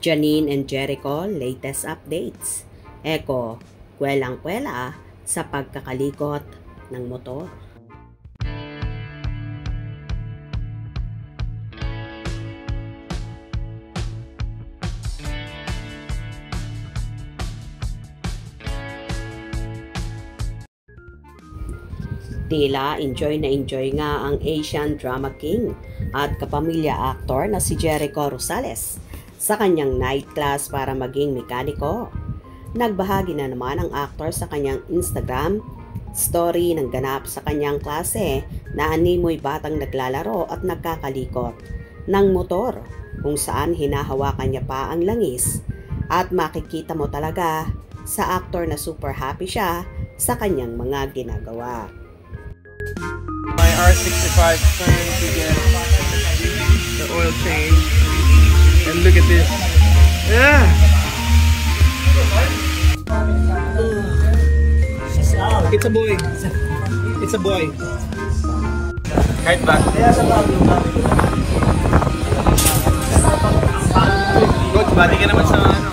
Janine and Jericho latest updates. Eko, kwelang-kwela sa pagkakalikot ng motor. Tila enjoy nga ang Asian drama king at kapamilya actor na si Jericho Rosales sa kanyang night class para maging mekaniko. Nagbahagi na naman ang actor sa kanyang Instagram story ng ganap sa kanyang klase na animoy batang naglalaro at nagkakalikot ng motor kung saan hinahawakan niya pa ang langis at makikita mo talaga sa actor na super happy siya sa kanyang mga ginagawa. My R65 trying to get the oil change, and look at this. Yeah. It's a boy. It's a boy. Right back. Good, bati ka naman sa ano.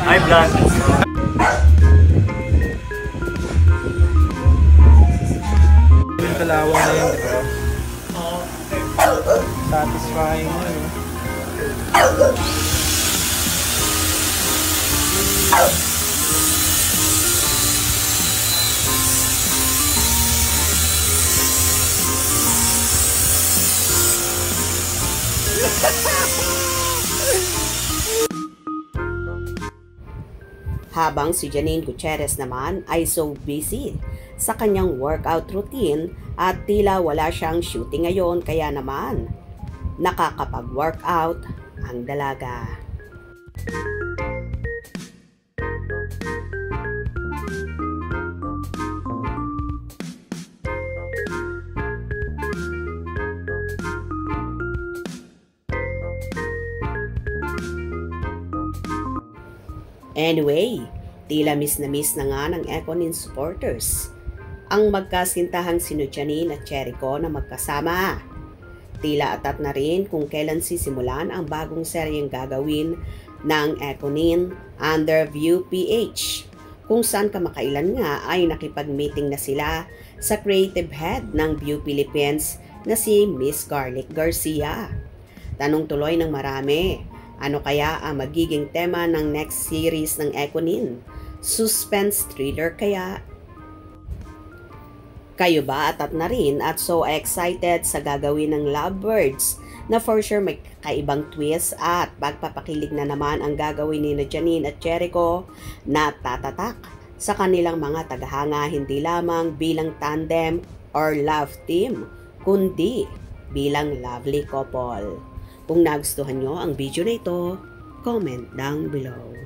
Hi, vlog. Kalawang na yun, di ba? Satisfying yun. Habang si Janine Gutierrez naman ay so busy sa kanyang workout routine at tila wala siyang shooting ngayon kaya naman nakakapag-workout ang dalaga. Anyway, tila miss na nga ng Ekonin supporters ang magkasintahang sino Janine at Jericho na magkasama. Tila atat na rin kung kailan sisimulan ang bagong seryeng gagawin ng Ekonin under View PH, kung saan kamakailan nga ay nakipag-meeting na sila sa creative head ng View Philippines na si Miss Garlic Garcia. Tanong tuloy ng marami, ano kaya ang magiging tema ng next series ng Ekonin? Suspense thriller kaya? Kayo ba atat na rin at so excited sa gagawin ng Lovebirds na for sure may kaibang twist at pagpapakilig na naman ang gagawin ni Janine at Jericho na tatatak sa kanilang mga tagahanga hindi lamang bilang tandem or love team kundi bilang lovely couple. Kung nagustuhan nyo ang video na ito, comment down below.